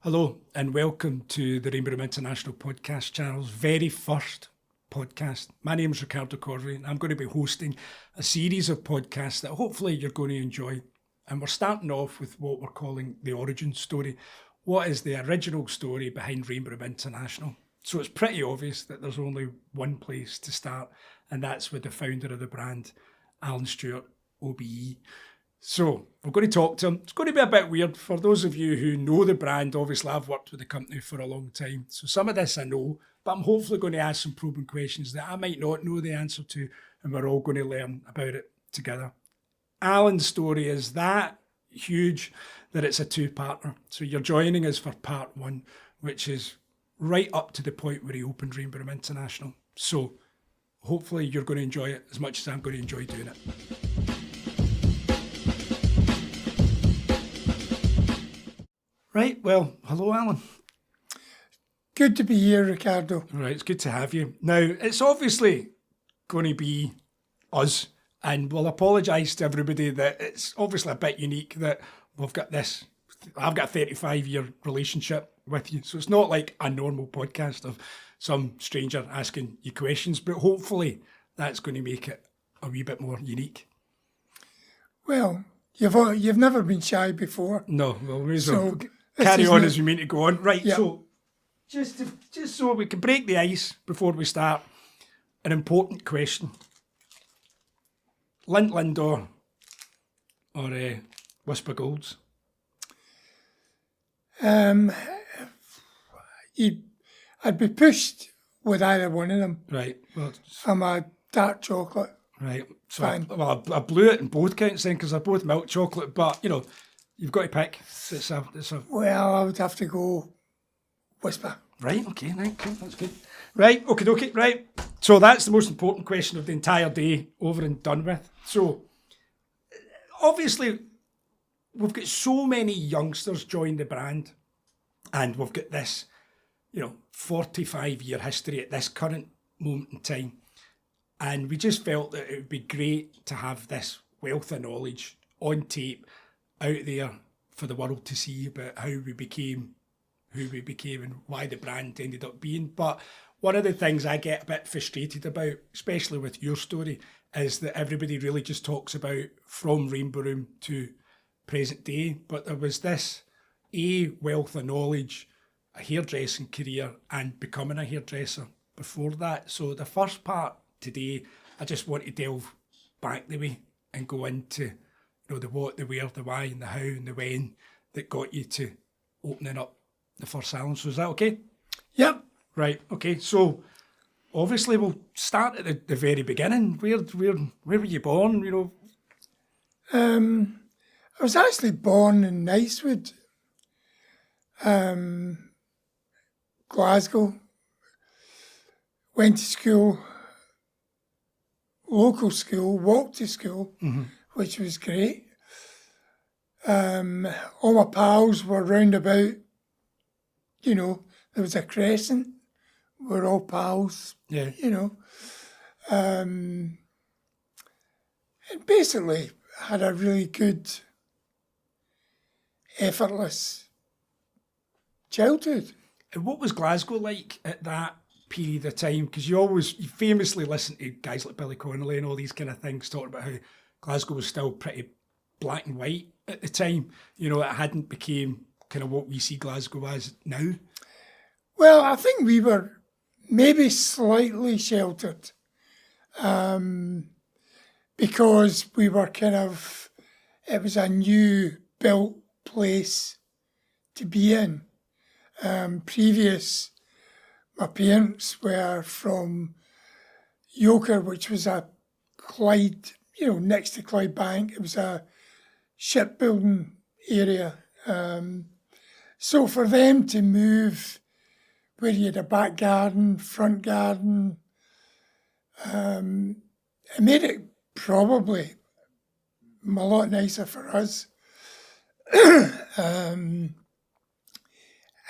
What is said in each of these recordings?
Hello and welcome to the Rainbow Room International podcast channel's very first podcast. My name is Ricardo Corvey and I'm going to be hosting a series of podcasts that hopefully you're going to enjoy. And we're starting off with what we're calling the origin story. What is the original story behind Rainbow Room International? So it's pretty obvious that there's only one place to start, and that's with the founder of the brand, Alan Stewart, OBE. So we're going to talk to him. It's going to be a bit weird. For those of you who know the brand, obviously I've worked with the company for a long time. So some of this I know, but I'm hopefully going to ask some probing questions that I might not know the answer to, and we're all going to learn about it together. Alan's story is that huge that it's a two-parter. So you're joining us for part one, which is right up to the point where he opened Rainbow Room International. So hopefully you're going to enjoy it as much as I'm going to enjoy doing it. Right, well, hello, Alan. Good to be here, Ricardo. All right, it's good to have you. Now, it's obviously going to be us, and we'll apologise to everybody that it's obviously a bit unique that we've got this. I've got a 35-year relationship with you, so it's not like a normal podcast of some stranger asking you questions, but hopefully that's going to make it a wee bit more unique. Well, you've never been shy before. No, well, we So carry on as we mean to go on. Right, Yeah. so just so we can break the ice before we start, an important question. Lint Lindor or Whisper Golds? I'd be pushed with either one of them. Right, well, I'm a dark chocolate. right. So Fine. I blew it in both counts then because they're both milk chocolate, but, you know, you've got to pick. It's a Well, I would have to go Whisper. Right, okay, right, cool, that's good. Right, okay, right. So that's the most important question of the entire day, over and done with. So, obviously, we've got so many youngsters join the brand, and we've got this, 45-year history at this current moment in time. And we just felt that it would be great to have this wealth of knowledge on tape out there for the world to see about how we became who we became and why the brand ended up being. But one of the things I get a bit frustrated about, especially with your story, is that everybody really just talks about from Rainbow Room to present day. But there was this wealth of knowledge, a hairdressing career and becoming a hairdresser before that. So the first part today, I just want to delve back the way and go into the what, the where, the why and the how and the when that got you to opening up the first salon. So is that okay? Yep. Right, okay. So obviously we'll start at the very beginning. Where were you born, I was actually born in Nicewood, Glasgow. Went to school, local school, walked to school, which was great. All my pals were round about, there was a crescent. We're all pals, Yeah. And basically had a really good, effortless childhood. And what was Glasgow like at that period of time? Because you famously listen to guys like Billy Connolly and all these kind of things talking about how Glasgow was still pretty black and white at the time. It hadn't became kind of what we see Glasgow as now. Well, I think we were maybe slightly sheltered because we were it was a new built place to be in. My parents were from Yoker, which was a Clyde, next to Clyde Bank. It was a shipbuilding area. So for them to move where you had a back garden, front garden, it made it probably a lot nicer for us.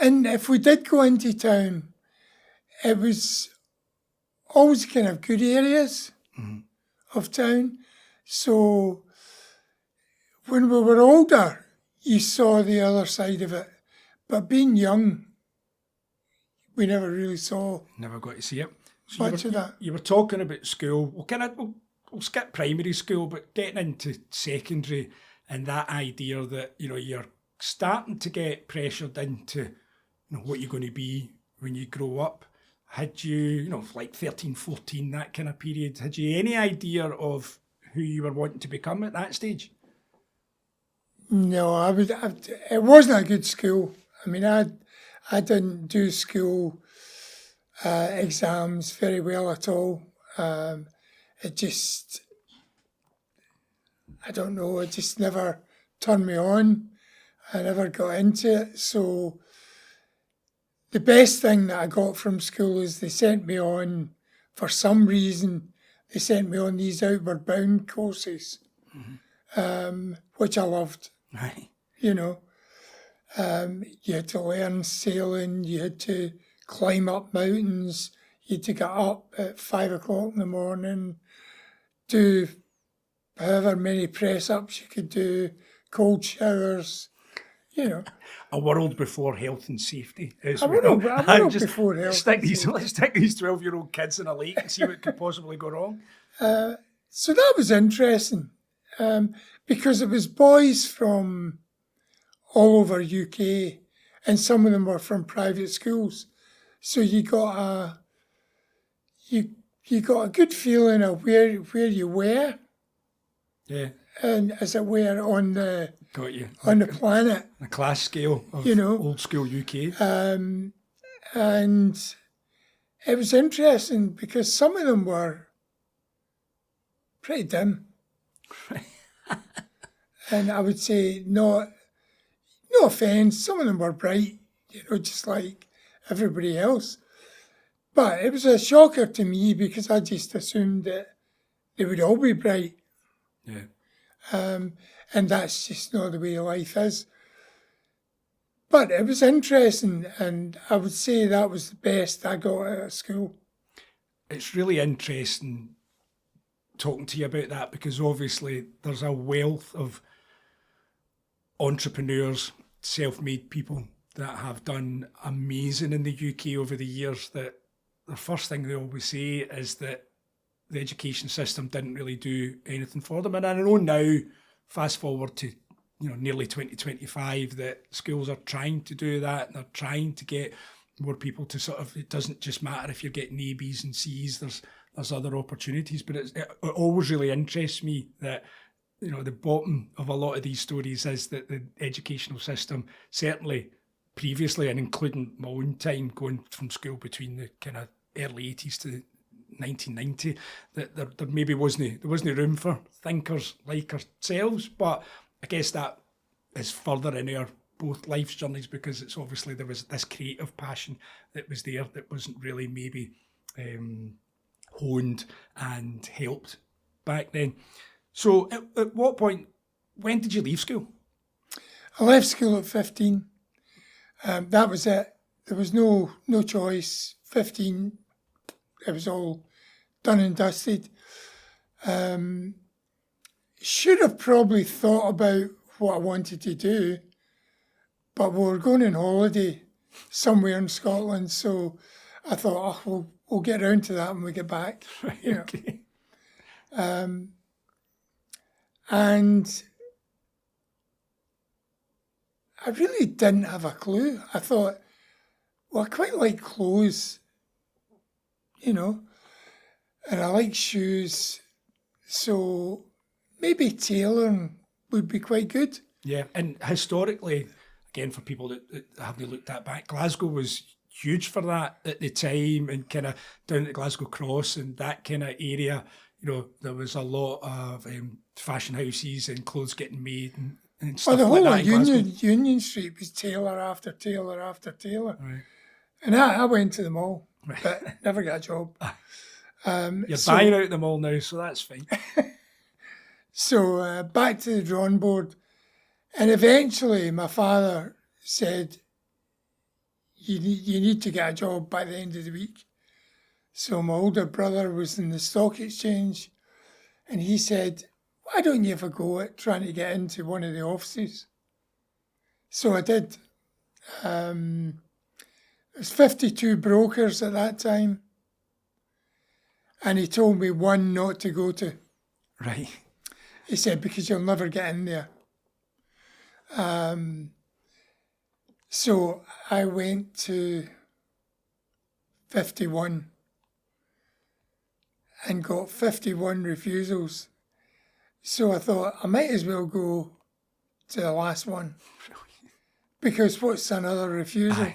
And if we did go into town, it was always kind of good areas of town. So when we were older, you saw the other side of it. But being young, we never really saw Never got to see it. So much of that. you were talking about school. We'll skip primary school, but getting into secondary and that idea that, you're starting to get pressured into, what you're going to be when you grow up. Had you, like 13, 14, that kind of period, had you any idea of who you were wanting to become at that stage? No, it wasn't a good school. I mean, I didn't do school exams very well at all. It just, I don't know, it just never turned me on. I never got into it. So the best thing that I got from school is they sent me on, for some reason, they sent me on these outward bound courses, which I loved. Right. You had to learn sailing, you had to climb up mountains, you had to get up at 5 o'clock in the morning, do however many press-ups you could do, cold showers, A world before health and safety. A world before health and safety. Let's stick these 12-year-old kids in a lake and see what could possibly go wrong. So that was interesting, because it was boys from all over UK, and some of them were from private schools. So you got a good feeling of where you were, Yeah, and as it were on the got you. on the planet, The class scale of old school UK. and it was interesting because some of them were pretty dim, and I would say no offence, some of them were bright, just like everybody else. But it was a shocker to me because I just assumed that they would all be bright. Yeah. And that's just not the way life is. But it was interesting, and I would say that was the best I got out of school. It's really interesting talking to you about that because obviously there's a wealth of entrepreneurs, self-made people that have done amazing in the UK over the years, that the first thing they always say is that the education system didn't really do anything for them. And I know now, fast forward to nearly 2025, that schools are trying to do that, and they're trying to get more people to sort of, it doesn't just matter if you're getting A, B's and C's, there's other opportunities. But it always really interests me that the bottom of a lot of these stories is that the educational system, certainly previously, and including my own time going from school between the kind of early 80s to 1990, that there maybe wasn't room for thinkers like ourselves. But I guess that is further in our both life's journeys because it's obviously there was this creative passion that was there that wasn't really maybe honed and helped back then. So at what point, when did you leave school? I left school at 15. That was it. There was no choice. 15, it was all done and dusted. Should have probably thought about what I wanted to do, but we were going on holiday somewhere in Scotland, so I thought, we'll get around to that when we get back. Right, okay. And I really didn't have a clue. I thought, I quite like clothes, and I like shoes, so maybe tailoring would be quite good. Yeah, and historically, again, for people that haven't looked at back, Glasgow was huge for that at the time, and kind of down at Glasgow Cross and that kind of area, there was a lot of fashion houses and clothes getting made and stuff the like whole that. of Union Street was tailor after tailor after tailor. Right. And I went to them all, but never got a job. You're buying out them all now, so that's fine. So back to the drawing board. And eventually my father said, you need to get a job by the end of the week. So my older brother was in the stock exchange, and he said, why don't you have a go at trying to get into one of the offices? So I did. There's 52 brokers at that time, and he told me one not to go to. Right. He said, because you'll never get in there. So I went to 51 and got 51 refusals. So I thought I might as well go to the last one, because what's another refusal?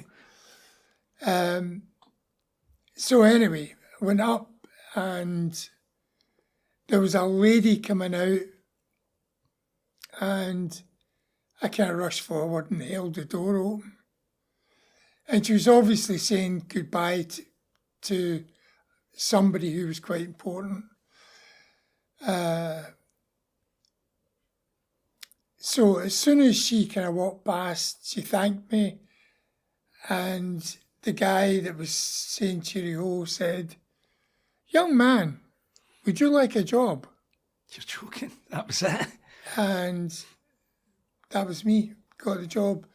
So anyway, went up, and there was a lady coming out, and I kind of rushed forward and held the door open. And she was obviously saying goodbye to somebody who was quite important. So as soon as she kind of walked past, she thanked me, and the guy that was saying cheerio said, "Young man, would you like a job?" You're joking. That was it. And that was me, got the job.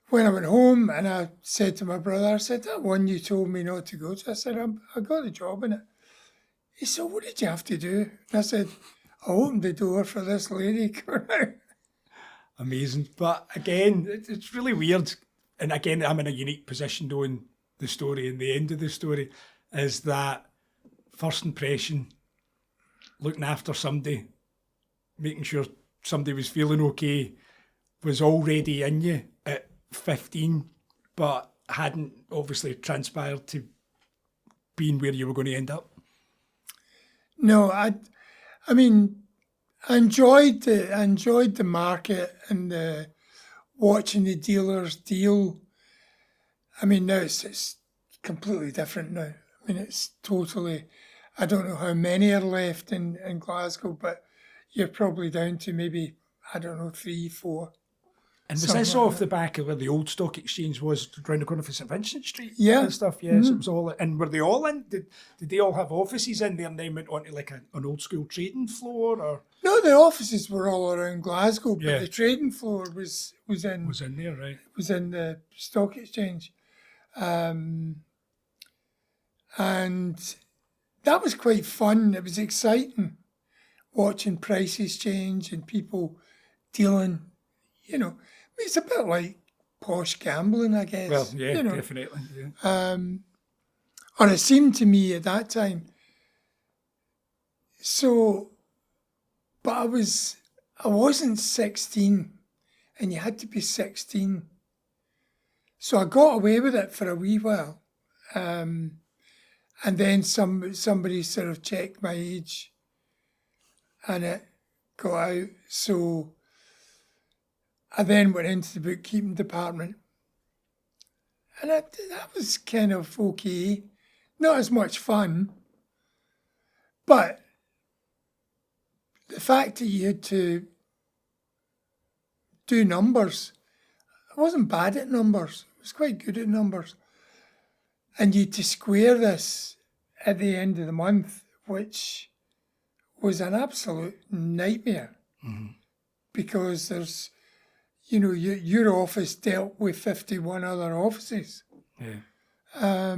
When I went home and I said to my brother, I said, that one you told me not to go to, I said, I got the job in it. He said, what did you have to do? And I said, I opened the door for this lady coming out. Amazing. But again, it's really weird. And again, I'm in a unique position knowing the story, and the end of the story is that first impression, looking after somebody, making sure somebody was feeling okay, was already in you at 15, but hadn't obviously transpired to being where you were going to end up. No, I mean, I enjoyed the market and watching the dealers deal. I mean, now it's completely different now. I mean, it's totally, I don't know how many are left in Glasgow, but you're probably down to maybe, I don't know, 3, 4. And was this off the back of where the old stock exchange was, round the corner for St Vincent Street? Yeah. And stuff, yes. Mm-hmm. It was all, and were they all in? Did they all have offices in there and then went onto like an old school trading floor? Or no, the offices were all around Glasgow, but yeah. The trading floor was in there, right? Was in the stock exchange. And that was quite fun. It was exciting watching prices change and people dealing, it's a bit like posh gambling, I guess. Well, yeah, definitely. Yeah. Or it seemed to me at that time. So, but I wasn't 16, and you had to be 16. So I got away with it for a wee while. And then somebody sort of checked my age, and it got out. So I then went into the bookkeeping department, and that was kind of okay. Not as much fun, but the fact that you had to do numbers, I wasn't bad at numbers. I was quite good at numbers. And you had to square this at the end of the month, which was an absolute nightmare. Mm-hmm. Because there's, your office dealt with 51 other offices. Yeah.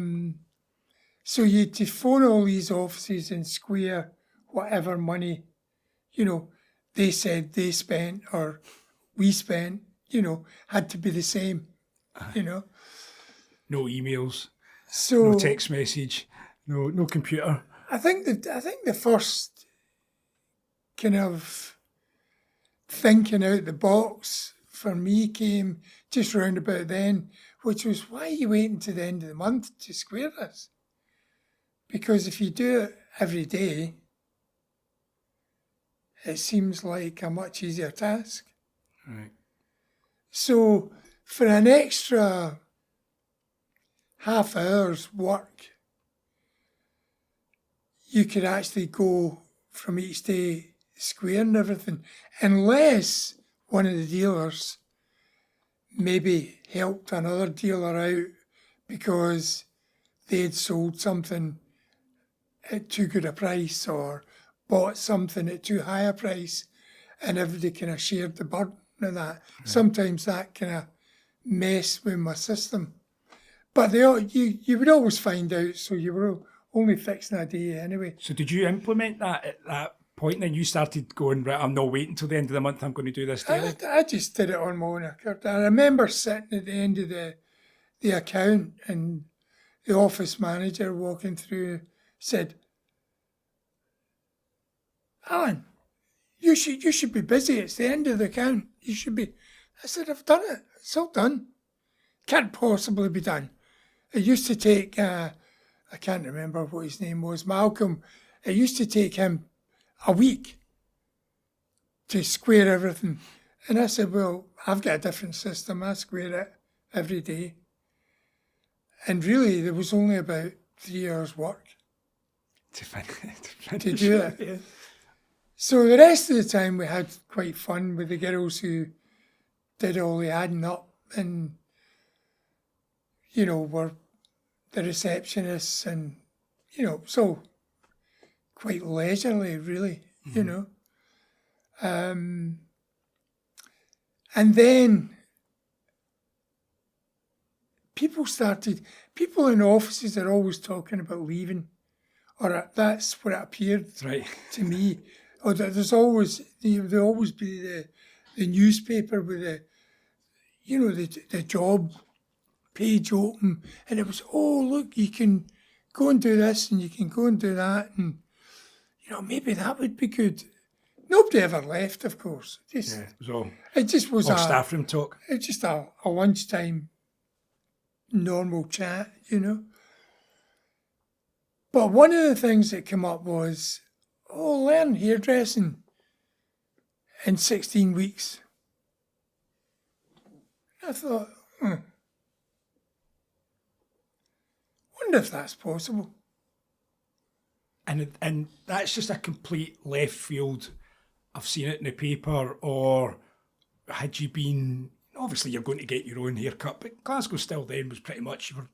So you had to phone all these offices and square whatever money, they said they spent or we spent, had to be the same, No emails. So no text message, no computer. I think the first kind of thinking out the box for me came just round about then, which was, why are you waiting to the end of the month to square this? Because if you do it every day, it seems like a much easier task. Right. So for an extra half hour's work, you could actually go from each day squaring everything, unless one of the dealers maybe helped another dealer out because they had sold something at too good a price or bought something at too high a price, and everybody kind of shared the burden of that. Right. Sometimes that kind of mess with my system. But you would always find out, so you were only fixing a day anyway. So did you implement that at that point? Then you started going, right, I'm not waiting till the end of the month, I'm going to do this daily? I just did it on my own account. I remember sitting at the end of the account and the office manager walking through said, Alan, you should be busy. It's the end of the account. You should be. I said, I've done it. It's all done. Can't possibly be done. It used to take, I can't remember what his name was, Malcolm. It used to take him a week to square everything. And I said, well, I've got a different system. I square it every day. And really, there was only about 3 hours work to do it. Yeah. So the rest of the time we had quite fun with the girls who did all the adding up and, were the receptionists and, so quite leisurely, really, And then people in offices are always talking about leaving, or that's what it appeared to me. Or there's always, there'll always be the newspaper with the job page open, and it was, oh, look, you can go and do this and you can go and do that, and, maybe that would be good. Nobody ever left, of course. It just was all staff room talk. It's just a lunchtime normal chat, But one of the things that came up was, learn hairdressing in 16 weeks. I thought, wonder if that's possible. And that's just a complete left field. I've seen it in the paper, or had you been, obviously you're going to get your own haircut, but Glasgow still then was pretty much, you were,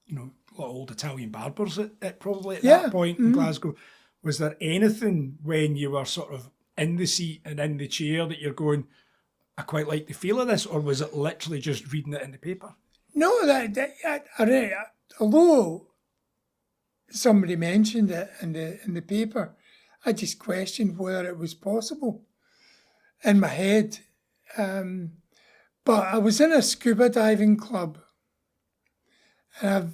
a lot of old Italian barbers at that point in Glasgow. Was there anything when you were sort of in the seat and in the chair that you're going, I quite like the feel of this, or was it literally just reading it in the paper? No, although somebody mentioned it in the paper, I just questioned whether it was possible in my head. But I was in a scuba diving club, and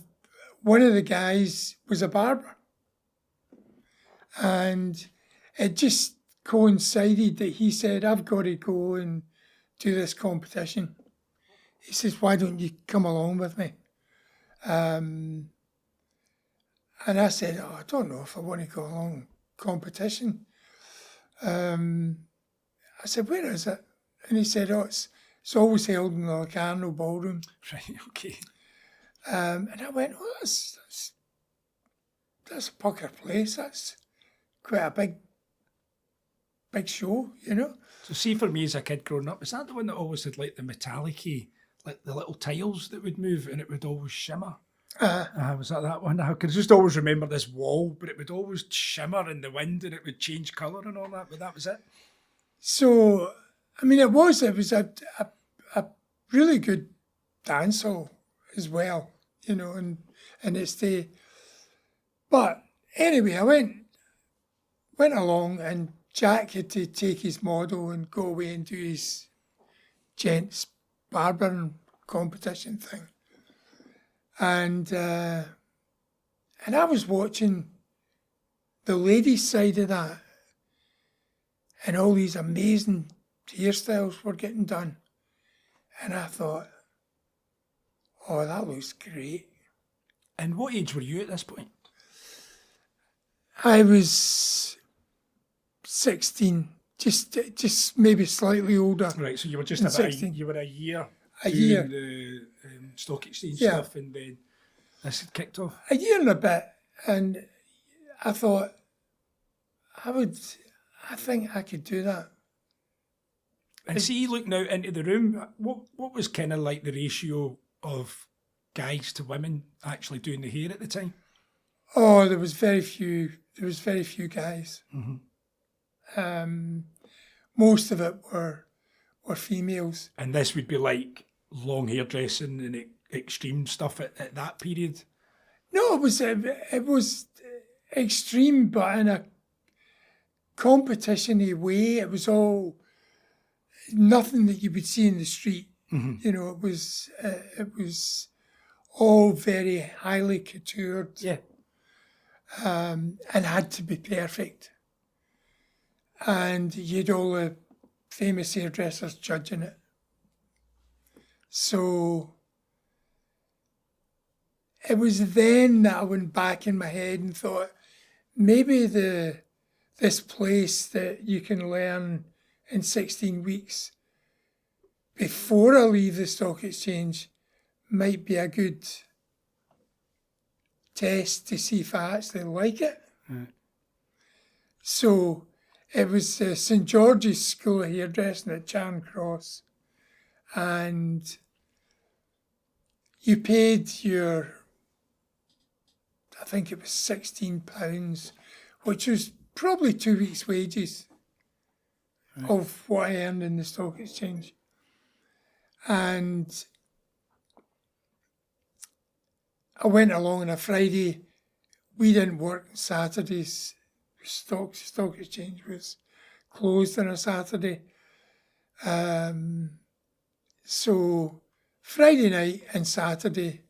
one of the guys was a barber. And it just coincided that he said, I've got to go and do this competition. He says, why don't you come along with me? And I said, I don't know if I want to go along competition. I said, where is it? And he said, it's always held in the Locarno Ballroom. Right, okay. And I went, that's a pucker place. That's quite a big show, So see, for me as a kid growing up, is that the one that always had like the metallic-y, like the little tiles that would move and it would always shimmer? Was that one? I could just always remember this wall, but it would always shimmer in the wind and it would change colour and all that, but that was it. So, it was a really good dance hall as well, and it's but anyway, I went along, and Jack had to take his model and go away and do his gents barbering competition thing. And I was watching the ladies' side of that, and all these amazing hairstyles were getting done. And I thought, that looks great. And what age were you at this point? I was 16, just maybe slightly older. Right, so you were just than about 16. you were a year year. The stock exchange Yeah. stuff, and then this had kicked off. A year and a bit, and I thought I think I could do that. And see, looking out into the room, what was kind of like the ratio of guys to women actually doing the hair at the time? Oh, there was very few guys. Mm-hmm. Most of it were females. And this would be like long hairdressing and extreme stuff at that period? No, it was extreme, but in a competition-y way. It was all nothing that you would see in the street. You know, it was all very highly couturied. Yeah. And had to be perfect. And you had all the famous hairdressers judging it. So it was then that I went back in my head and thought, maybe this place that you can learn in 16 weeks before I leave the stock exchange might be a good test to see if I actually like it. Right. So it was St George's School of Hairdressing at Charing Cross, and you paid I think it was £16, which was probably 2 weeks' wages of what I earned in the stock exchange. And I went along on a Friday. We didn't work Saturdays. Stock exchange was closed on a Saturday. So Friday night and Saturday,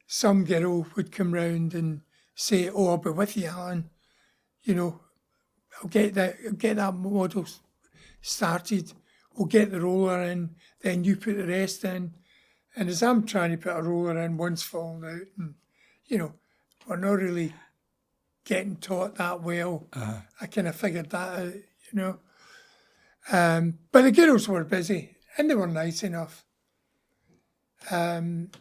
some girl would come round and say, "Oh, I'll be with you, Alan. You know, I'll get that model started. We'll get the roller in, then you put the rest in." And as I'm trying to put a roller in, one's falling out, and you know, we're not really getting taught that well. I kind of figured that out, you know. But the girls were busy, and they were nice enough. And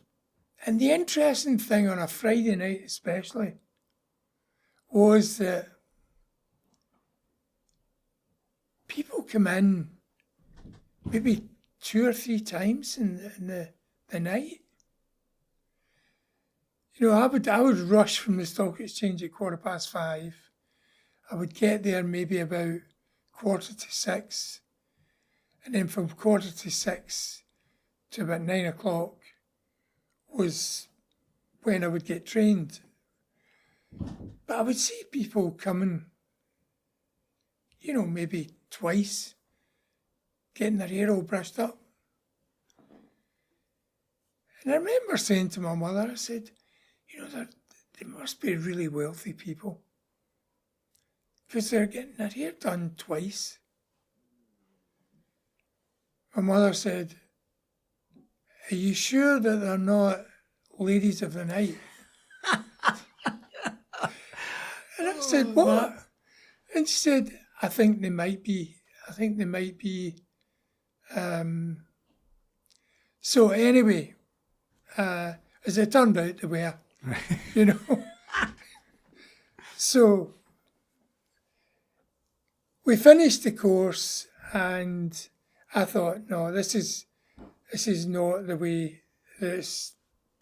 the interesting thing on a Friday night especially was that people come in maybe 2 or 3 times in the night. You know, I would rush from the stock exchange at 5:15. I would get there maybe about 5:45, and then from 5:45 to about 9 o'clock was when I would get trained. But I would see people coming, you know, maybe twice, getting their hair all brushed up. And I remember saying to my mother, I said, you know, they must be really wealthy people, because they're getting their hair done twice. My mother said, "Are you sure that they're not ladies of the night?" And I said, "What?" And she said, I think they might be. So anyway, as it turned out, they were, you know. So we finished the course, and I thought, no, this is not the way that it's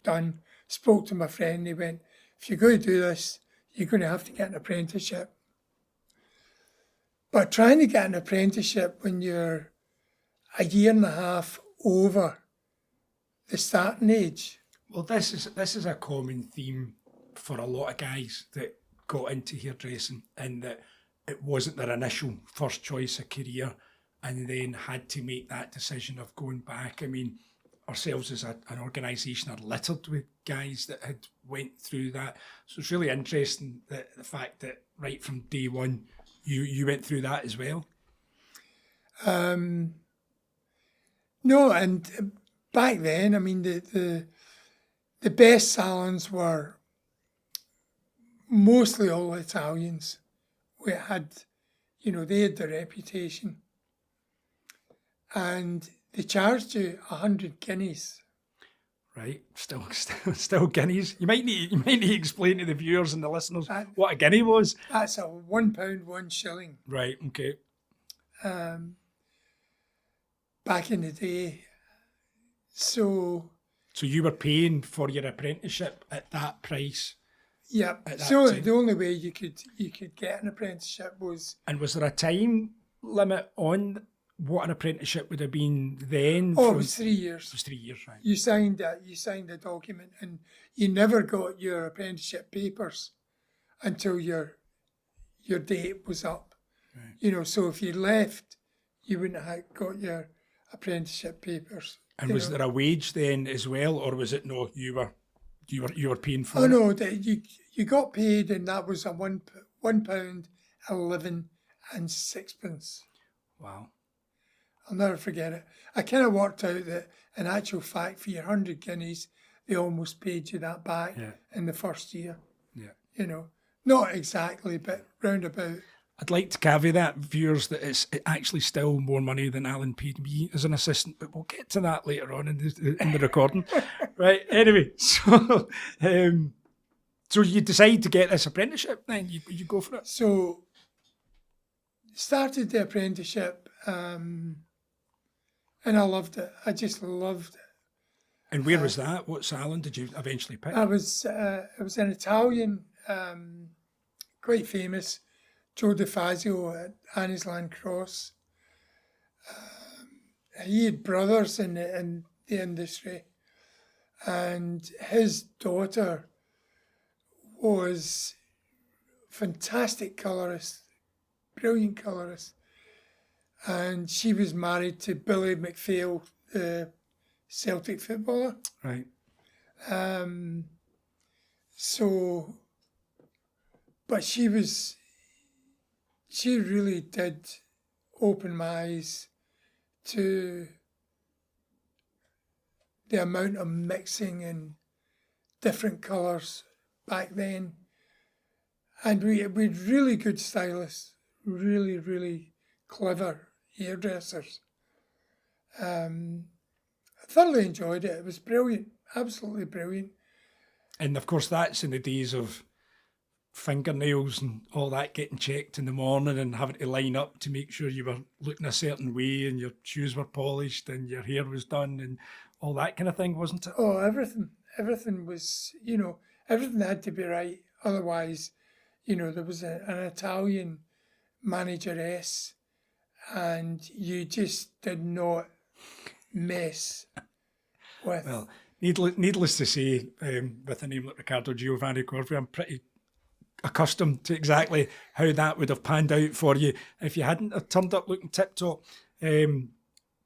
done. Spoke to my friend, he went, if you're going to do this, you're going to have to get an apprenticeship. But trying to get an apprenticeship when you're a year and a half over the starting age. Well, this is a common theme for a lot of guys that got into hairdressing, and that it wasn't their initial first choice of career, and then had to make that decision of going back. I mean, ourselves as an organisation are littered with guys that had went through that. So it's really interesting that the fact that right from day one, you went through that as well. No, and back then, I mean, the best salons were mostly all Italians. We had, you know, they had their reputation, and they charged you 100 guineas. Right, still guineas. You might need to explain to the viewers and the listeners what a guinea was. That's a £1, 1 shilling. Right, okay. Back in the day. So you were paying for your apprenticeship at that price. Yeah. At that So time. the only way you could get an apprenticeship was. And was there a time limit on what an apprenticeship would have been then? Oh, it was 3 years. It was 3 years, right? You signed a document, and you never got your apprenticeship papers until your date was up. Right. You know, so if you left, you wouldn't have got your apprenticeship papers. And was there a wage then as well, or was it no? You were paying for Oh it? no, you got paid, and that was a £1, 11 and sixpence. Wow. I'll never forget it. I kind of worked out that in actual fact, for your 100 guineas, they almost paid you that back in the first year. Yeah. You know, not exactly, but roundabout. I'd like to caveat viewers that it's actually still more money than Alan paid me as an assistant, but we'll get to that later on in the recording. Right. Anyway, so you decide to get this apprenticeship, then you go for it. So started the apprenticeship, and I loved it. I just loved it. And where was that? What salon did you eventually pick? It was an Italian, quite famous, Joe DeFazio at Annie's Land Cross. He had brothers in the industry, and his daughter was fantastic colourist, brilliant colourist. And she was married to Billy McPhail, the Celtic footballer. Right. But she really did open my eyes to the amount of mixing and different colours back then. And we had really good stylists, really, really clever hairdressers. I thoroughly enjoyed it. It was brilliant, absolutely brilliant. And of course, that's in the days of fingernails and all that getting checked in the morning and having to line up to make sure you were looking a certain way and your shoes were polished and your hair was done and all that kind of thing, wasn't it? Oh, everything was, everything had to be right. Otherwise, there was an Italian manageress, and you just did not mess with. Well, needless to say, with a name like Riccardo Giovanni Corvi, I'm pretty accustomed to exactly how that would have panned out for you if you hadn't have turned up looking tip-top.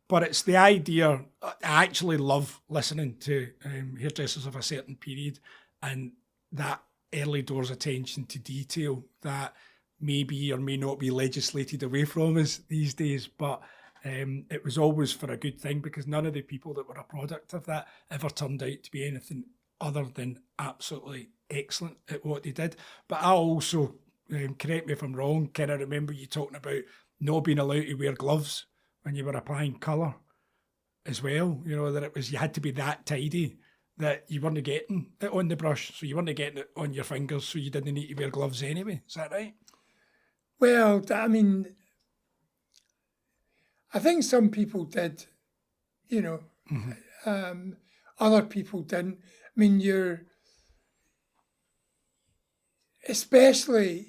But it's the idea, I actually love listening to hairdressers of a certain period and that early doors attention to detail that may be or may not be legislated away from us these days, but it was always for a good thing because none of the people that were a product of that ever turned out to be anything other than absolutely excellent at what they did. But I also, correct me if I'm wrong, kind of remember you talking about not being allowed to wear gloves when you were applying colour as well, that it was, you had to be that tidy that you weren't getting it on the brush, so you weren't getting it on your fingers, so you didn't need to wear gloves anyway. Is that right? Well, I mean, I think some people did, other people didn't. I mean, especially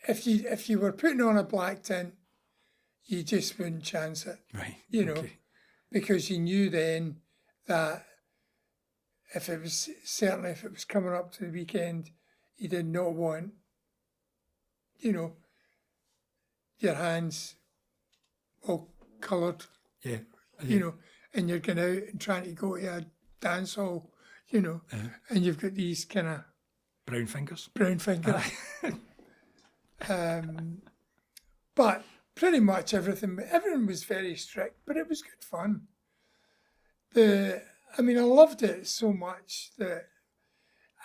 if you were putting on a black tint, you just wouldn't chance it. Right. Okay. Because you knew then that if it was coming up to the weekend, you did not want, your hands all coloured. Yeah. And you're going out and trying to go to a dance hall, and you've got these kind of brown fingers. But pretty much everything was very strict, but it was good fun. I loved it so much that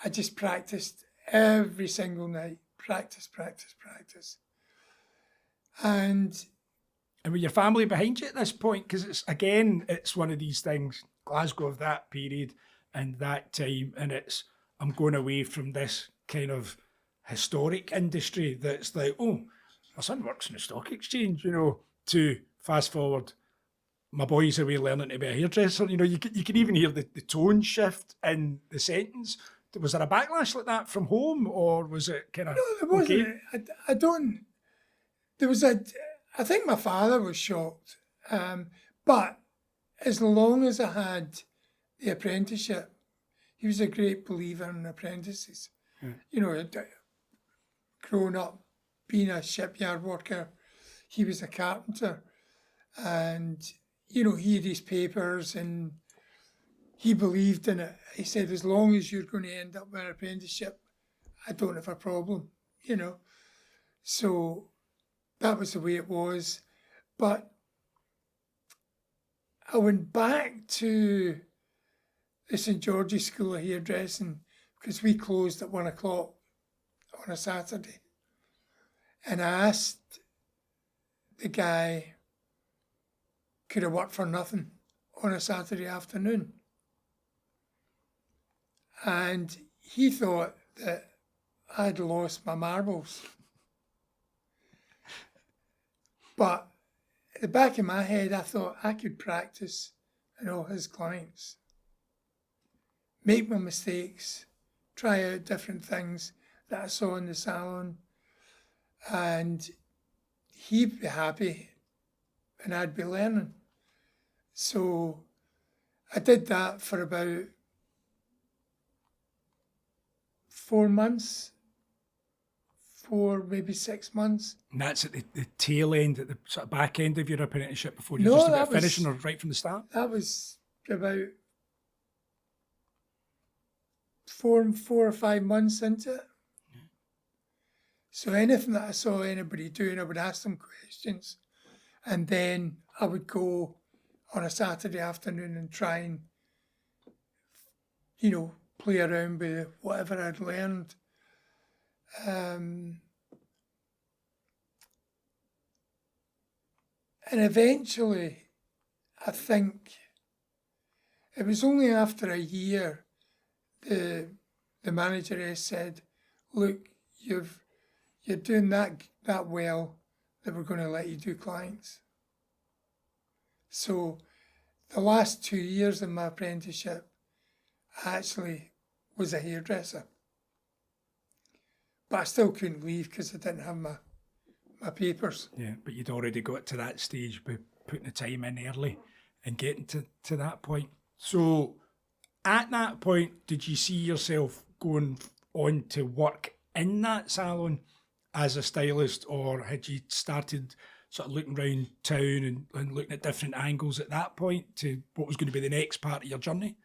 I just practiced every single night. Practice. And were your family behind you at this point? Because it's one of these things, Glasgow of that period and that time, and I'm going away from this kind of historic industry that's like, oh, my son works in the stock exchange, to fast forward, my boy's away learning to be a hairdresser. You can even hear the tone shift in the sentence. Was there a backlash like that from home, or was it kind of... No, there wasn't. Okay? I think my father was shocked But as long as I had the apprenticeship, he was a great believer in apprentices. Yeah. You know, growing up, being a shipyard worker, he was a carpenter. And, you know, he had his papers and he believed in it. He said, as long as you're going to end up with an apprenticeship, I don't have a problem, you know. So that was the way it was. But I went back to the St George's School of Hairdressing because we closed at 1 o'clock on a Saturday. And I asked the guy, could I work for nothing on a Saturday afternoon? And he thought that I'd lost my marbles. But at the back of my head, I thought I could practice on all his clients, make my mistakes, try out different things that I saw in the salon, and he'd be happy and I'd be learning. So I did that for about 4 months, maybe 6 months. And that's at the tail end, at the sort of back end of your apprenticeship before you're No, just about that was- finishing, or right from the start? That was about four or 5 months into it. So anything that I saw anybody doing, I would ask them questions. And then I would go on a Saturday afternoon and try and, you know, play around with whatever I'd learned. And eventually, I think it was only after a year the manageress said, look, you're doing that well that we're going to let you do clients. So the last 2 years of my apprenticeship, I actually was a hairdresser. But I still couldn't leave because I didn't have my papers. Yeah, but you'd already got to that stage by putting the time in early and getting to that point. So at that point, did you see yourself going on to work in that salon as a stylist, or had you started sort of looking around town and looking at different angles at that point to what was going to be the next part of your journey?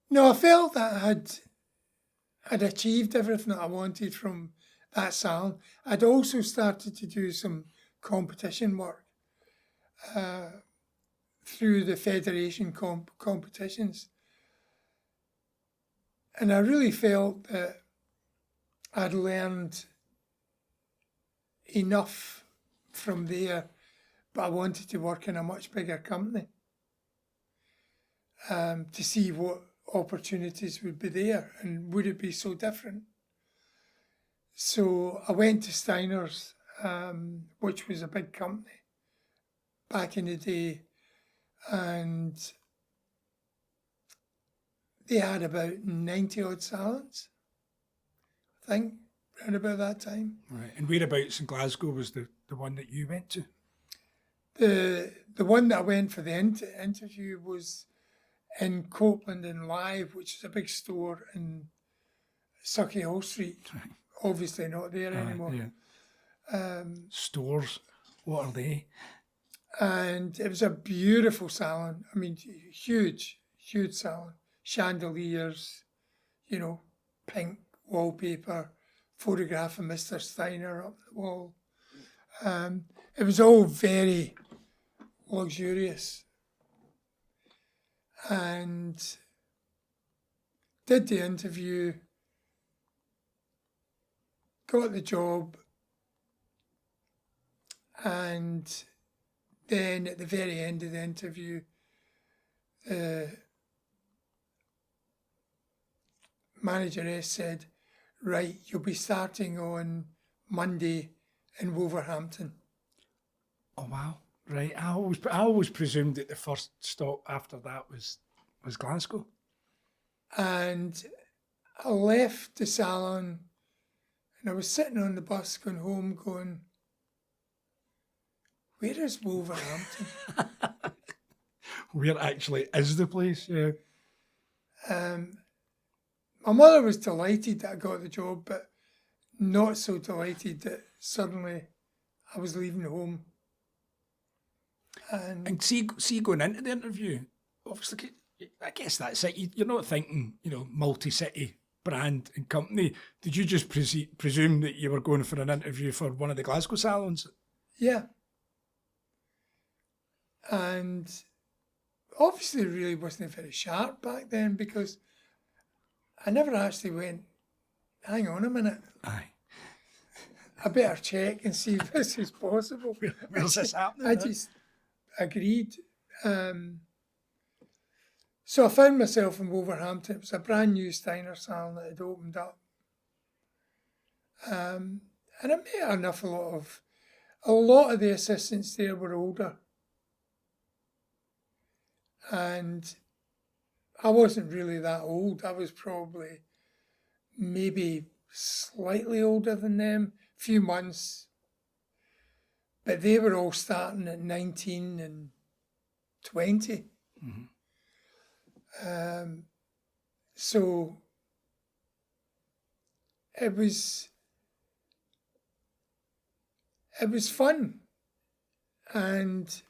No, I felt that I'd achieved everything that I wanted from that salon. I'd also started to do some competition work through the federation competitions. And I really felt that I'd learned enough from there, but I wanted to work in a much bigger company to see what opportunities would be there and would it be so different. So I went to Steiner's, which was a big company back in the day, and they had about 90 odd salons, I think, around about that time. Right. And whereabouts in Glasgow was the one that you went to? The one that I went for the interview was in Copeland and Live, which is a big store in Suckyhall Street. Right. Obviously not there anymore. Yeah. Stores, what are they? And it was a beautiful salon. I mean, huge salon. Chandeliers, you know, pink wallpaper, photograph of Mr. Steiner up the wall. It was all very luxurious. And did the interview, got the job, and then at the very end of the interview, the manageress said, right, you'll be starting on Monday in Wolverhampton. Oh, wow. Right. I always presumed that the first stop after that was Glasgow. And I left the salon and I was sitting on the bus going home going, Where is Wolverhampton? Where actually is the place? Yeah. My mother was delighted that I got the job, but not so delighted that suddenly I was leaving home. And see going into the interview, obviously, I guess that's it. You're not thinking, multi-city brand and company. Did you just presume that you were going for an interview for one of the Glasgow salons? Yeah. And obviously really wasn't very sharp back then, because I never actually went, hang on a minute. Aye. I better check and see if this is possible. Where's this happening? I just agreed. So I found myself in Wolverhampton. It was a brand new Steiner salon that had opened up. And I met a lot of the assistants there were older. And I wasn't really that old. I was probably maybe slightly older than them, a few months. But they were all starting at 19 and 20. Mm-hmm. So it was fun, and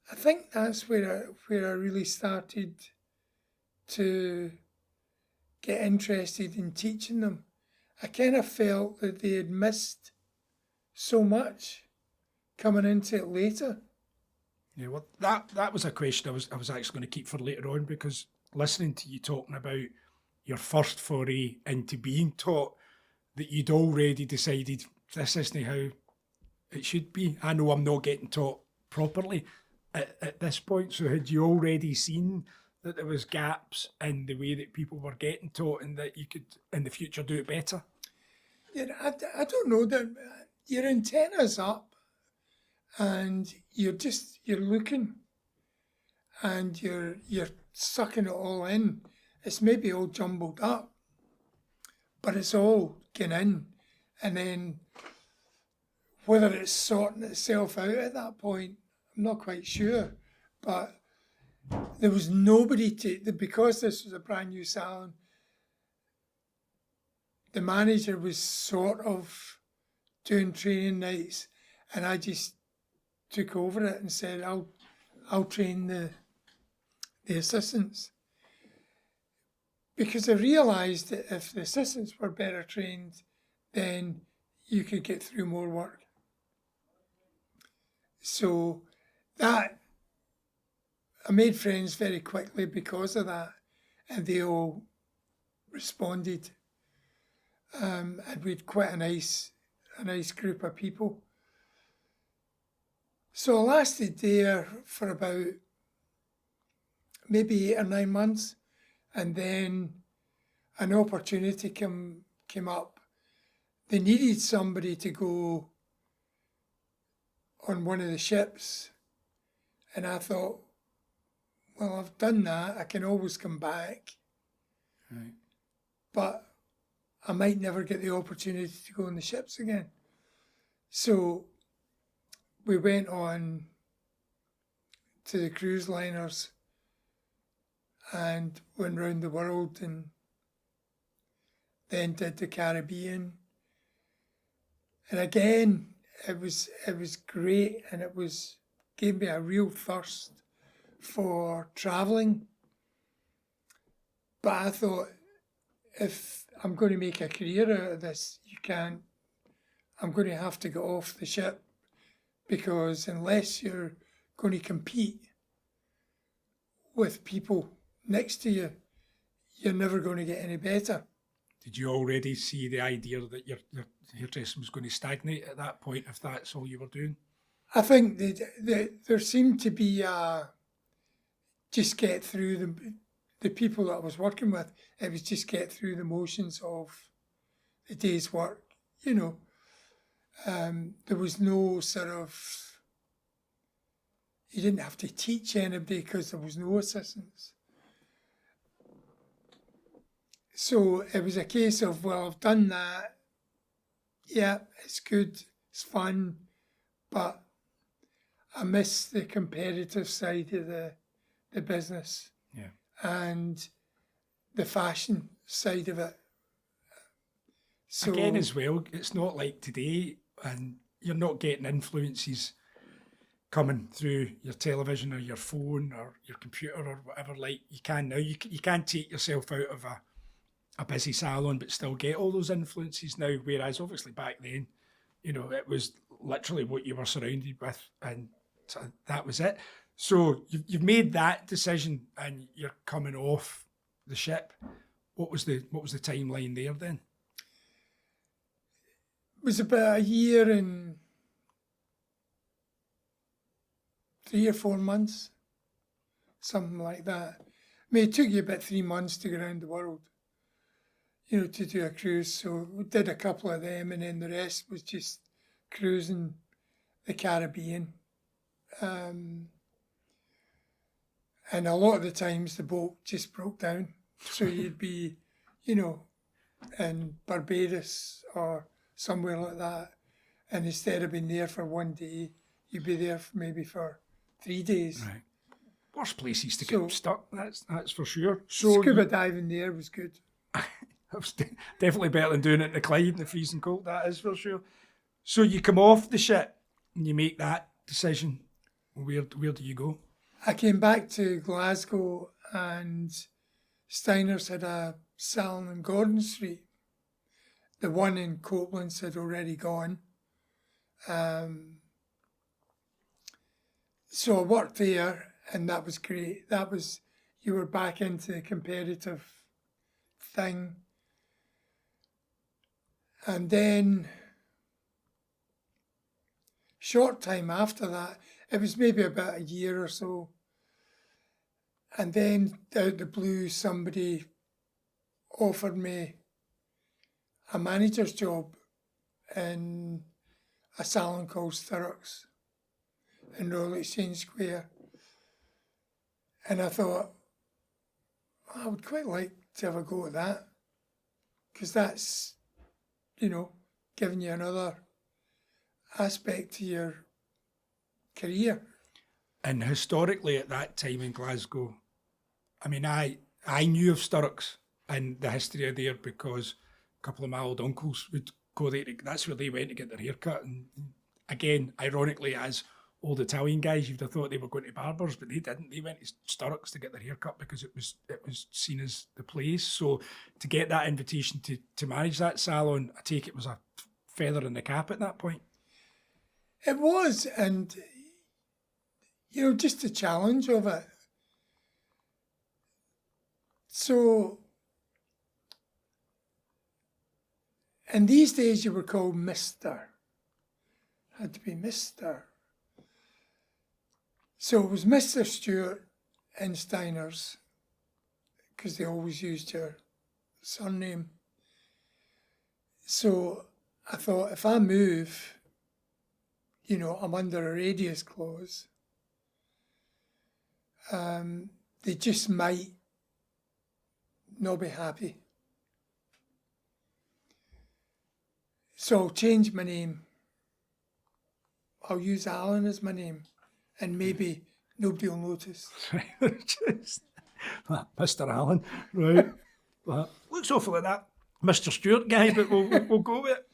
I think that's where I really started to get interested in teaching them. I kind of felt that they had missed so much coming into it later. Yeah, well, that was a question I was actually going to keep for later on, because listening to you talking about your first foray into being taught, that you'd already decided this isn't how it should be. I know I'm not getting taught properly at this point. So had you already seen that there was gaps in the way that people were getting taught, and that you could in the future do it better? Yeah, I don't know, that your antenna's up and you're looking and you're sucking it all in. It's maybe all jumbled up, but it's all getting in. And then whether it's sorting itself out at that point, I'm not quite sure. But there was nobody because this was a brand new salon, the manager was sort of doing training nights, and I just took over it and said, I'll train the assistants. Because I realised that if the assistants were better trained, then you could get through more work. So that, I made friends very quickly because of that, and they all responded. And we had quite a nice group of people. So I lasted there for about maybe 8 or 9 months, and then an opportunity came up. They needed somebody to go on one of the ships, and I thought, well, I've done that, I can always come back. Right. But I might never get the opportunity to go on the ships again. So we went on to the cruise liners and went round the world, and then did the Caribbean. And again, it was great, and gave me a real thirst for travelling. But I thought, if I'm going to make a career out of this, I'm going to have to get off the ship, because unless you're going to compete with people next to you, you're never going to get any better. Did you already see the idea that your hairdressing was going to stagnate at that point, if that's all you were doing? I think there seemed to be just get through the people that I was working with. It was just get through the motions of the day's work, There was no sort of, you didn't have to teach anybody because there was no assistants. So it was a case of, well, I've done that. Yeah, it's good, it's fun, but I miss the competitive side of the business Yeah. and the fashion side of it. So Again, as well, it's not like today, and you're not getting influences coming through your television or your phone or your computer or whatever. Like you can now, you can take yourself out of a busy salon, but still get all those influences now. Whereas obviously back then, you know, it was literally what you were surrounded with, and so that was it. So you've made that decision, and you're coming off the ship. What was the timeline there then? it was about a year and 3 or 4 months, something like that. I mean, it took you about 3 months to go around the world, you know, to do a cruise. So we did a couple of them, and then the rest was just cruising the Caribbean. And a lot of the times the boat just broke down. So you'd be, you know, in Barbados or somewhere like that. And instead of being there for 1 day, you'd be there maybe for 3 days. Right. Worst places to So- get stuck. That's for sure. So Scuba diving there was good. that was definitely better than doing it in the Clyde in the freezing cold. That is for sure. So you come off the ship and you make that decision. Where do you go? I came back to Glasgow and Steiner's had a salon in Gordon Street. The one in Copeland's had already gone. So I worked there, and that was great. You were back into the competitive thing. And then, short time after that, it was maybe about a year or so. And then, out of the blue, somebody offered me a manager's job in a salon called Sturrock's in Royal Exchange Square. And I thought, I would quite like to have a go at that, because that's, you know, giving you another aspect to your career. And historically at that time in Glasgow, I mean, I knew of Sturrock's and the history of there because a couple of my old uncles would go there. That's where they went to get their haircut. And again, ironically, as old Italian guys, you'd have thought they were going to barbers, but they didn't. They went to Sturrock's to get their haircut because it was seen as the place. So to get that invitation to manage that salon, I take it was a feather in the cap at that point. It was, and, you know, just the challenge of it. So, and these days you were called Mr. Had to be Mr. So it was Mr. Stewart in Steiner's, because they always used your surname. So I thought, if I move, you know, I'm under a radius clause. They just might not be happy. So I'll change my name. I'll use Alan as my name, and maybe nobody will notice. Mr. Allen, right? Looks awful like that Mr. Stewart guy, but we'll go with it.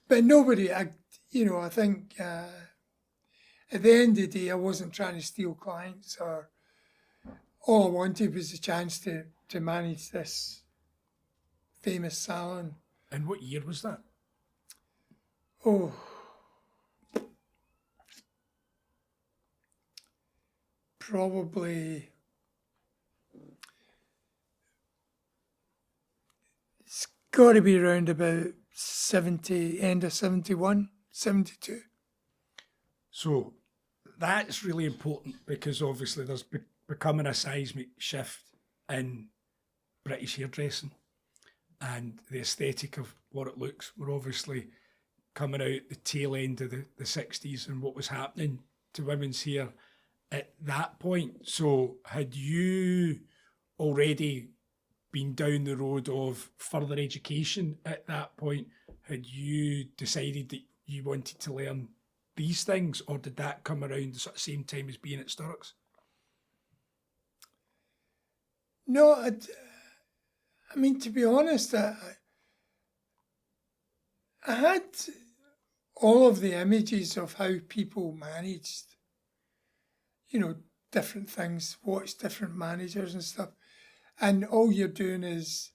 But nobody, I think at the end of the day, I wasn't trying to steal clients, or all I wanted was a chance to manage this famous salon. And what year was that? Oh, probably, it's got to be around about 70, end of 71, 72. So that's really important because obviously there's becoming a seismic shift in British hairdressing and the aesthetic of what it looks. We're obviously coming out the tail end of the 60s and what was happening to women's hair at that point. So had you already been down the road of further education at that point? Had you decided that you wanted to learn these things, or did that come around the sort of same time as being at Sturrock's? No, I mean, to be honest, I had all of the images of how people managed, different things, watched different managers and stuff. And all you're doing is,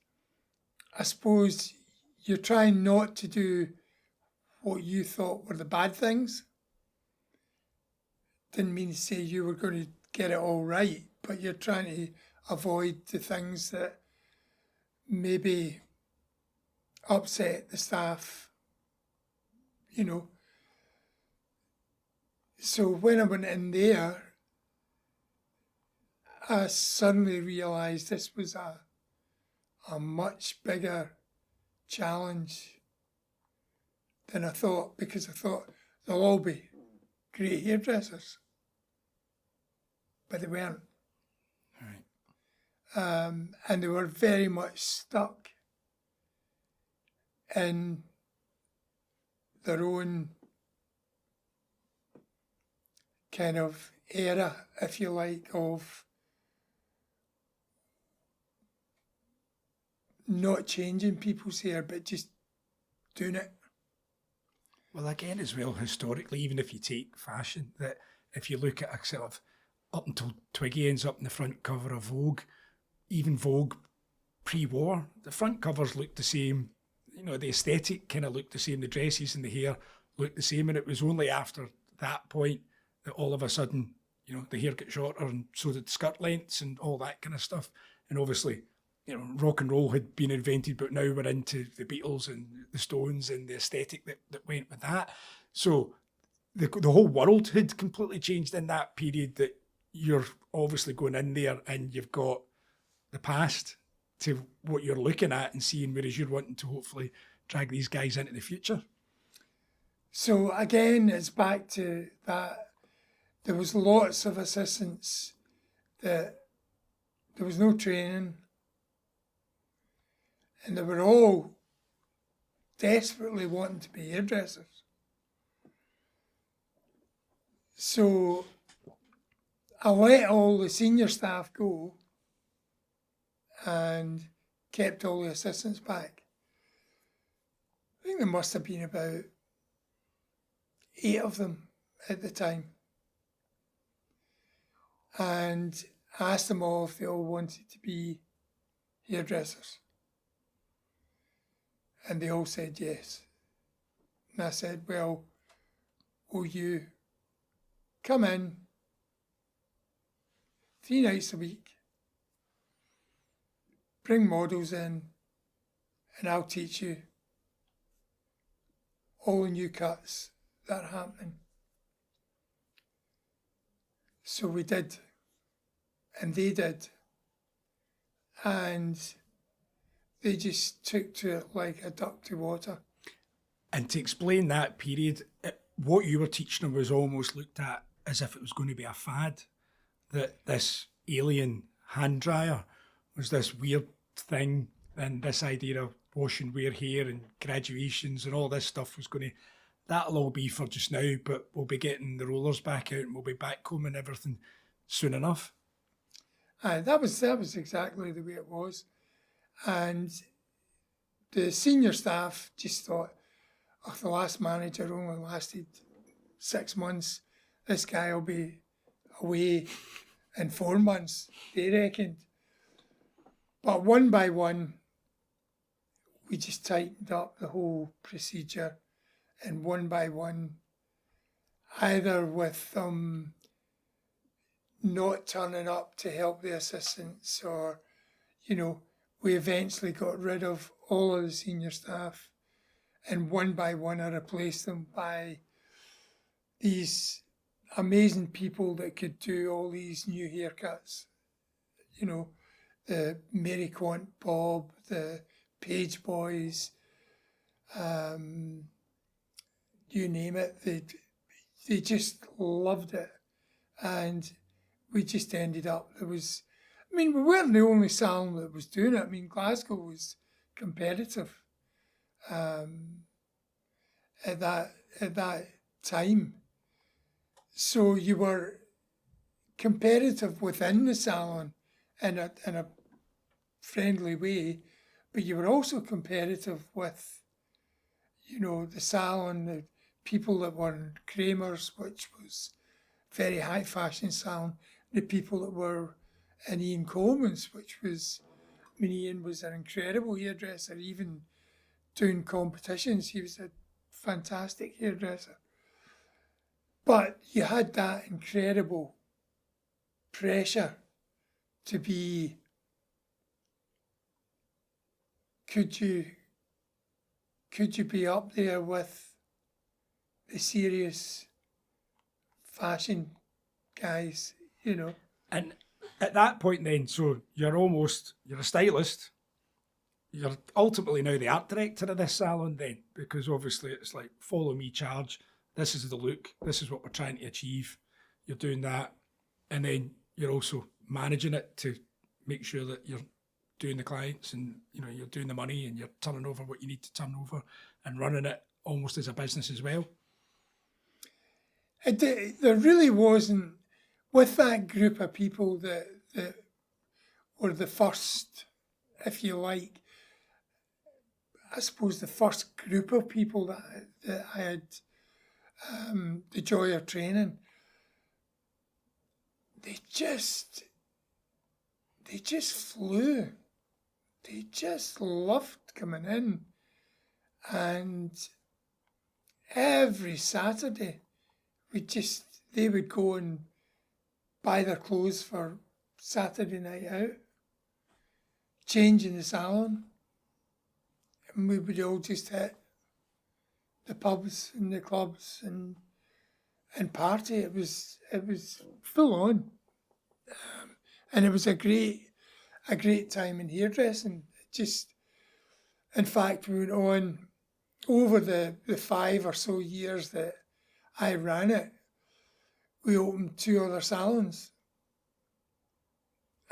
I suppose, you're trying not to do what you thought were the bad things. Didn't mean to say you were going to get it all right, but you're trying to avoid the things that maybe upset the staff, So when I went in there, I suddenly realised this was a much bigger challenge than I thought, because I thought they'll all be great hairdressers, but they weren't. Right. And they were very much stuck in their own kind of era, if you like, of not changing people's hair, but just doing it. Well, again, as well, historically, even if you take fashion, that if you look at a sort of up until Twiggy ends up in the front cover of Vogue, even Vogue pre-war, the front covers looked the same. The aesthetic kind of looked the same. The dresses and the hair looked the same. And it was only after that point that all of a sudden, the hair got shorter, and so did the skirt lengths and all that kind of stuff. And obviously, rock and roll had been invented, but now we're into the Beatles and the Stones and the aesthetic that went with that. So the whole world had completely changed in that period, that you're obviously going in there and you've got the past to what you're looking at and seeing, whereas you're wanting to hopefully drag these guys into the future. So again, it's back to that. There was lots of assistants that there was no training, and they were all desperately wanting to be hairdressers. So I let all the senior staff go and kept all the assistants back. I think there must have been about 8 of them at the time. And I asked them all if they all wanted to be hairdressers. And they all said yes. And I said, well, will you come in 3 nights a week, bring models in, and I'll teach you all the new cuts that are happening. So we did, and they did, and they just took to it like a duck to water. And to explain that period, what you were teaching them was almost looked at as if it was going to be a fad, that this alien hand dryer was this weird thing, and this idea of wash and wear hair and graduations and all this stuff was going to, that'll all be for just now, but we'll be getting the rollers back out and we'll be back combing everything soon enough. That was exactly the way it was. And the senior staff just thought, oh, the last manager only lasted 6 months. This guy will be away in 4 months, they reckoned. But one by one, we just tightened up the whole procedure. And one by one, either with them not turning up to help the assistants, or, we eventually got rid of all of the senior staff. And one by one, I replaced them by these amazing people that could do all these new haircuts. The Mary Quant Bob, the Page Boys, you name it. They just loved it. And we just ended up, we weren't the only salon that was doing it. Glasgow was competitive at that time. So you were competitive within the salon in a friendly way, but you were also competitive with, the salon, the people that were in Kramer's, which was very high fashion salon, the people that were in Ian Coleman's, which was, Ian was an incredible hairdresser, even doing competitions. He was a fantastic hairdresser. But you had that incredible pressure to be, could you be up there with the serious fashion guys, And at that point then, so you're a stylist, you're ultimately now the art director of this salon then, because obviously it's like, follow me, charge, this is the look, this is what we're trying to achieve, you're doing that, and then you're also managing it to make sure that you're doing the clients and, you're doing the money and you're turning over what you need to turn over and running it almost as a business as well. There really wasn't, with that group of people that were the first, if you like, I suppose the first group of people that I had the joy of training, they just flew. They just loved coming in. And every Saturday, they would go and buy their clothes for Saturday night out, change in the salon, and we would all just hit the pubs and the clubs and party. It was full on, and it was a great time in hairdressing. In fact, we went on over the 5 or so years that I ran it. We opened 2 other salons,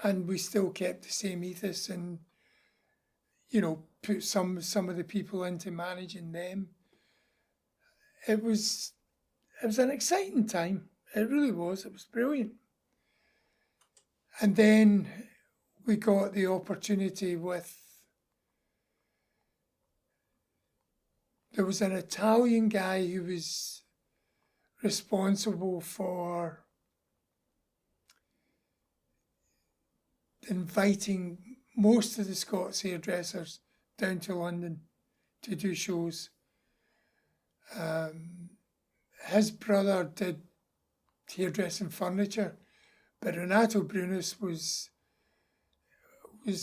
and we still kept the same ethos and, put some of the people into managing them. It was an exciting time. It really was. It was brilliant. And then we got the opportunity there was an Italian guy who was responsible for inviting most of the Scots hairdressers down to London to do shows. His brother did hairdressing furniture, but Renato Brunus was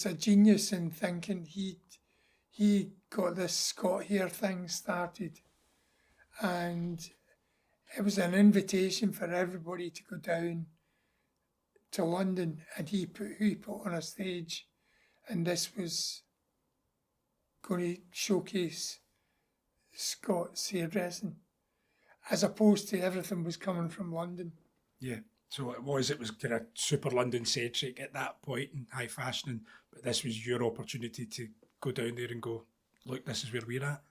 a genius in thinking. He got this Scot hair thing started, and it was an invitation for everybody to go down to London, and he put on a stage, and this was going to showcase Scots hairdressing, as opposed to everything was coming from London. Yeah, so it was kind of super London centric at that point and high fashion, but this was your opportunity to go down there and go, look, this is where we're at.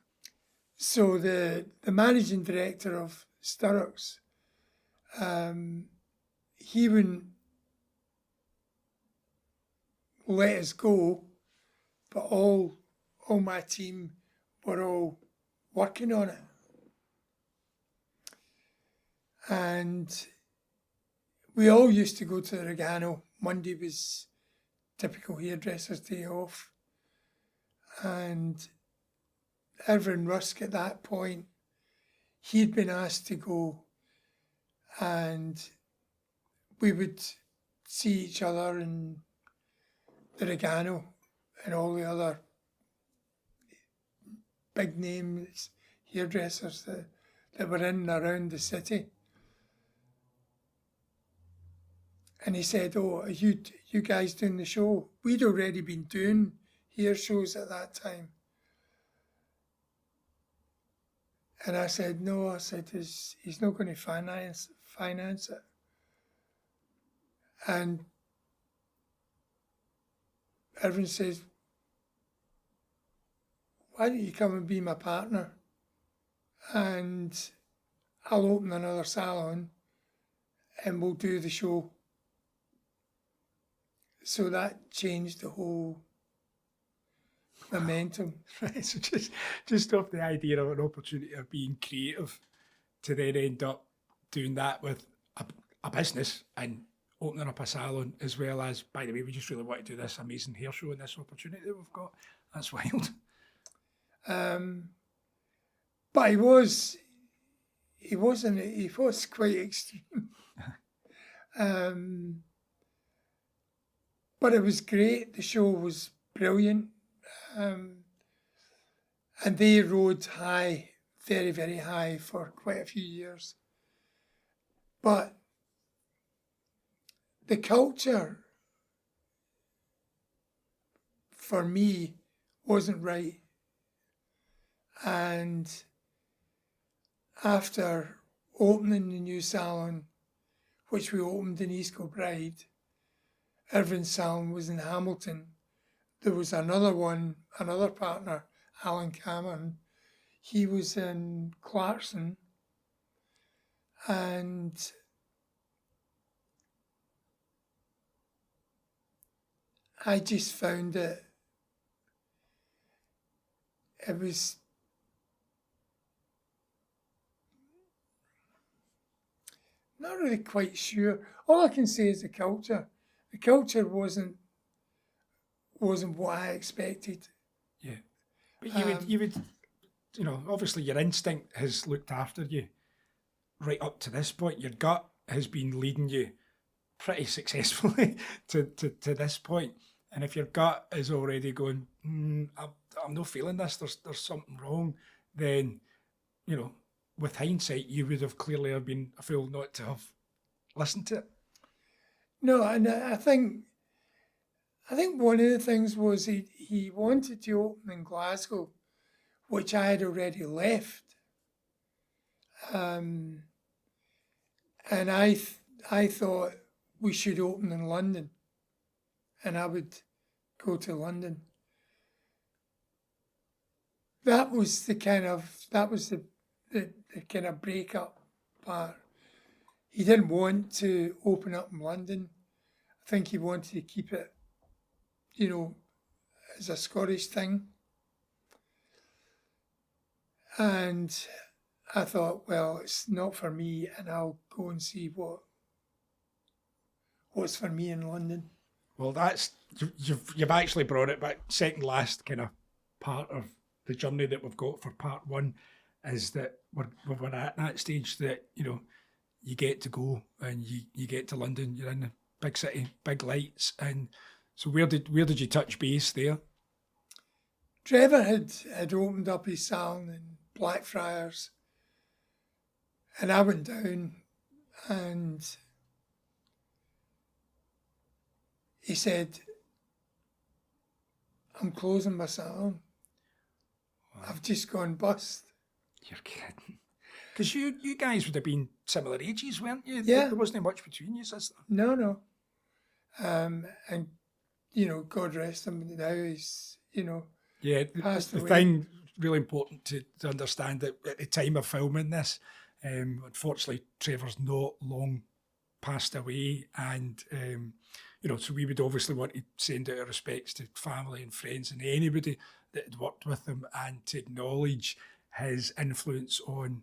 So the managing director of Sturrock's, he wouldn't let us go, but all my team were all working on it. And we all used to go to the Regano. Monday was typical hairdresser's day off. And Irvin Rusk at that point, he'd been asked to go, and we would see each other in the Regano and all the other big names hairdressers that were in and around the city. And he said, "Oh, are you guys doing the show?" We'd already been doing hair shows at that time. And I said, "No," I said, he's not going to finance it. And Irvin says, "Why don't you come and be my partner? And I'll open another salon and we'll do the show. So that changed the whole momentum. Right, so just off the idea of an opportunity of being creative to then end up doing that with a business and opening up a salon, as well as, by the way, we just really want to do this amazing hair show and this opportunity that we've got. That's wild. But he was quite extreme. But it was great. The show was brilliant. And they rode high, very, very high for quite a few years. But the culture for me wasn't right. And after opening the new salon, which we opened in East Kilbride, Irvin's salon was in Hamilton. There was another partner, Alan Cameron. He was in Clarkson. And I just found it was not really quite sure. All I can say is the culture. The culture wasn't what I expected. Yeah, but you would, obviously your instinct has looked after you right up to this point. Your gut has been leading you pretty successfully to this point. And if your gut is already going, I'm not feeling this, there's something wrong, then, with hindsight, you would have clearly have been a fool not to have listened to it. No, and I think one of the things was he wanted to open in Glasgow, which I had already left. And I thought we should open in London, and I would go to London. That was the kind of breakup part. He didn't want to open up in London. I think he wanted to keep it, as a Scottish thing. And I thought, well, it's not for me, and I'll go and see what's for me in London. Well, that's you've actually brought it back. Second last kind of part of the journey that we've got for part one is that we're at that stage that you get to go and you get to London. You're in the big city, big lights, and so where did you touch base there? Trevor had opened up his salon in Blackfriars, and I went down, and he said, "I'm closing my salon. Wow. I've just gone bust." You're kidding. Because you guys would have been similar ages, weren't you? Yeah. There wasn't much between you, sister. No. And, God rest him now, he's, Yeah, passed the away. thing really important to understand that at the time of filming this, unfortunately, Trevor's not long passed away, and so we would obviously want to send out our respects to family and friends and anybody that had worked with him, and to acknowledge his influence on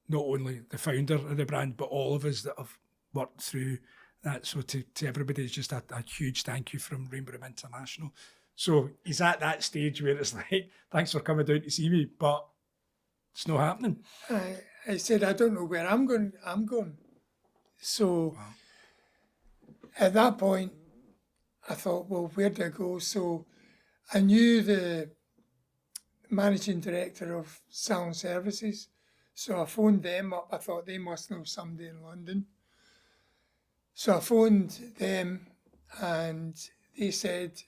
not only the founder of the brand, but all of us that have worked through that. So to everybody, it's just a huge thank you from Rainbow Rim International. So he's at that stage where it's like, thanks for coming down to see me, but it's not happening. I said, I don't know where I'm going. So At that point, I thought, well, where do I go? So I knew the managing director of Salon Services. So I phoned them up. I thought they must know somebody in London. So I phoned them, and they said,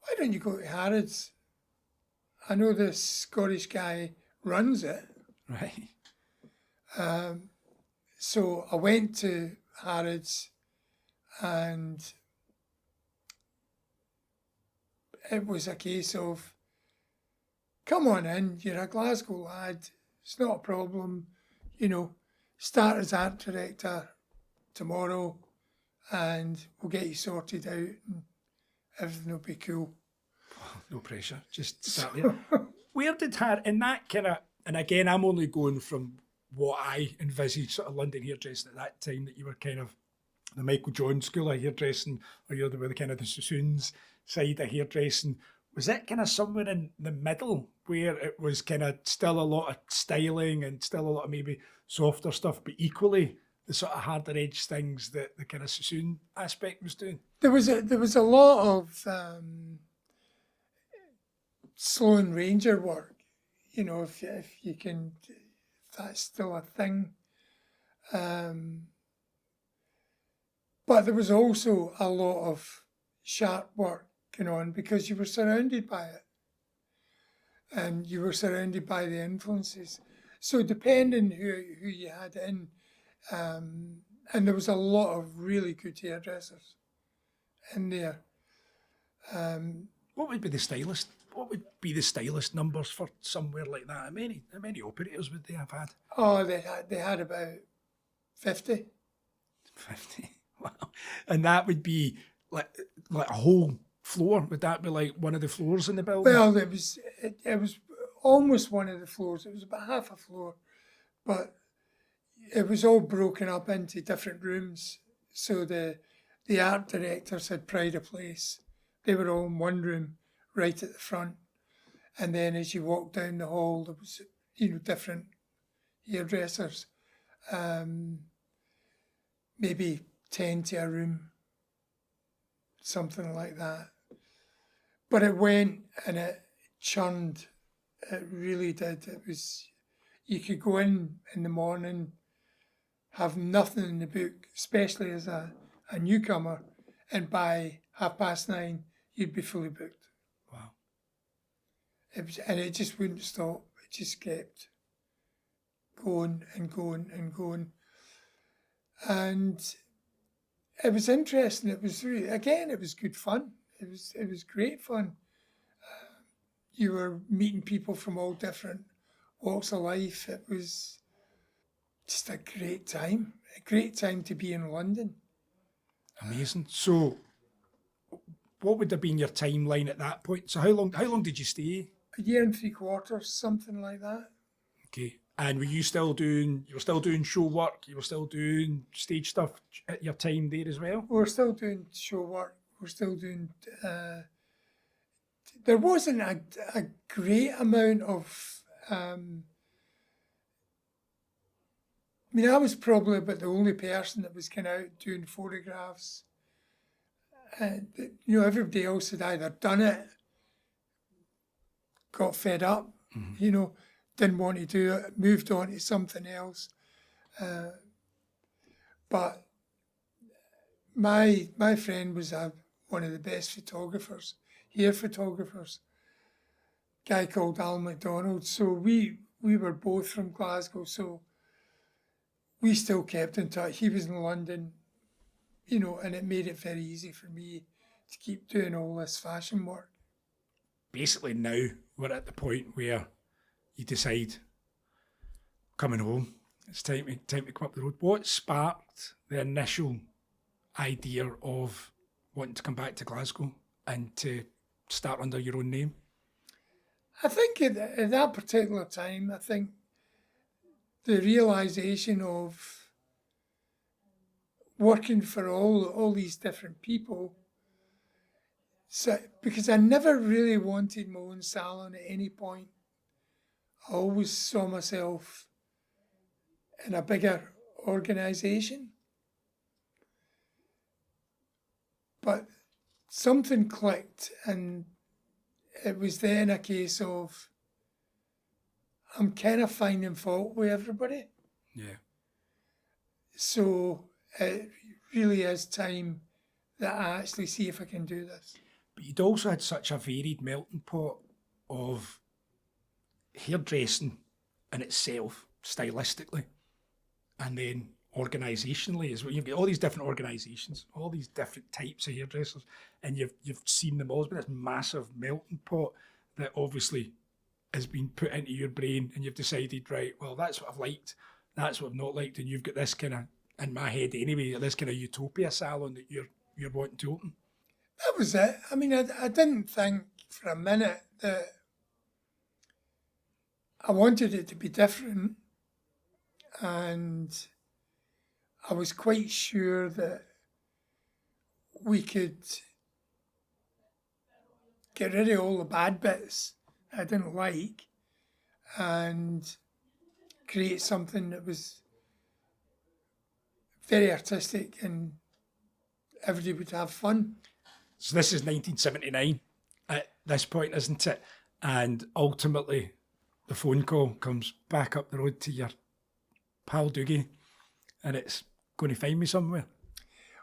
why don't you go to Harrods? I know this Scottish guy runs it. Right. So I went to Harrods, and it was a case of, come on in, you're a Glasgow lad, it's not a problem, start as art director, tomorrow and we'll get you sorted out and everything will be cool. No pressure, just start there. Where did her, in that kind of, and again, I'm only going from what I envisaged sort of London hairdressing at that time, that you were kind of the Michael John school of hairdressing, or you're the kind of the Sassoons side of hairdressing. Was that kind of somewhere in the middle where it was kind of still a lot of styling and still a lot of maybe softer stuff, but equally the sort of harder edge things that the kind of Sassoon aspect was doing? There was a lot of Sloan Ranger work, you know, if you can, if that's still a thing. But there was also a lot of sharp work going on because you were surrounded by it. And you were surrounded by the influences. So depending who you had in, and there was a lot of really good hairdressers in there. What would be the stylist? What would be the stylist numbers for somewhere like that? How many operators would they have had? Oh, they had about 50. 50. Wow. And that would be like a whole floor? Would that be like one of the floors in the building? Well, it was almost one of the floors. It was about half a floor, but it was all broken up into different rooms. So the art directors had pride of place. They were all in one room right at the front. And then as you walked down the hall, there was, you know, different hairdressers. Maybe 10 to a room, something like that. But it went and it churned. It really did. It was, you could go in the morning, have nothing in the book, especially as a newcomer, and by 9:30, you'd be fully booked. Wow. And it just wouldn't stop. It just kept going and going and going. And it was interesting. It was really, again, it was good fun. It was great fun. You were meeting people from all different walks of life. It was just a great time to be in London. Amazing. So what would have been your timeline at that point? So how long did you stay? 1 year and 3/4, something like that. Okay. And were you still doing show work? You were still doing stage stuff at your time there as well? We were still doing show work. We were still doing, there wasn't a great amount of, I mean, I was probably about the only person that was kind of out doing photographs. And, you know, everybody else had either done it, got fed up, you know, didn't want to do it, moved on to something else. But my friend was one of the best photographers, hair photographers, a guy called Al MacDonald. So we were both from Glasgow, so we still kept in touch. He was in London, you know, and it made it very easy for me to keep doing all this fashion work. Basically now we're at the point where you decide, coming home, it's time to come up the road. What sparked the initial idea of wanting to come back to Glasgow and to start under your own name? I think at that particular time, I think the realisation of working for all these different people, so, because I never really wanted my own salon at any point. I always saw myself in a bigger organisation. But something clicked, and it was then a case of I'm kind of finding fault with everybody. Yeah. So it really is time that I actually see if I can do this. But you'd also had such a varied melting pot of hairdressing in itself, stylistically, and then organisationally as well. You've got all these different organisations, all these different types of hairdressers, and you've seen them all. It's been this massive melting pot that obviously has been put into your brain, and you've decided, right, well, that's what I've liked, that's what I've not liked, and you've got this kind of in my head anyway, this kind of utopia salon that you're wanting to open. That was it. I mean, I didn't think for a minute that I wanted it to be different, and I was quite sure that we could get rid of all the bad bits I didn't like and create something that was very artistic and everybody would have fun. So this is 1979 at this point, isn't it? And ultimately, the phone call comes back up the road to your pal Doogie, and it's going to find me somewhere.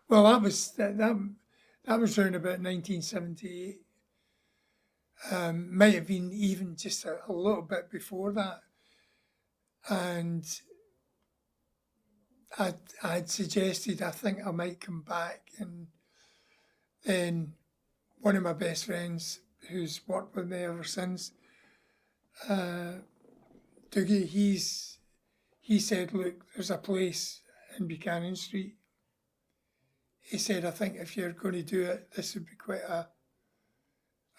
Well, that was around about 1978. Might have been even just a little bit before that. And I'd suggested, I think I might come back. And then one of my best friends, who's worked with me ever since, Doogie, he said, look, there's a place in Buchanan Street. He said, I think if you're going to do it, this would be quite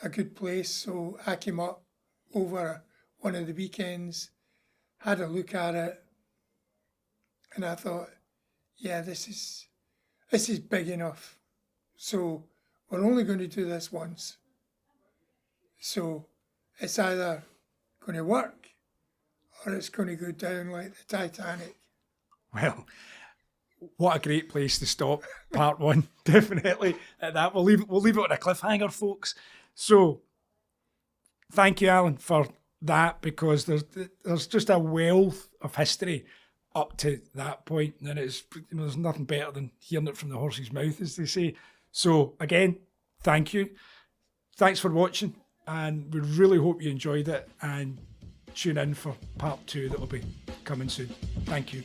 a good place. So I came up over one of the weekends, had a look at it, and I thought, yeah, this is big enough. So we're only going to do this once. So it's either going to work or it's going to go down like the Titanic. Well, what a great place to stop part one, definitely. At that, we'll leave it on a cliffhanger, folks. So, thank you, Alan, for that, because there's just a wealth of history up to that point, and there's nothing better than hearing it from the horse's mouth, as they say. So, again, thank you. Thanks for watching, and we really hope you enjoyed it, and tune in for part 2 that will be coming soon. Thank you.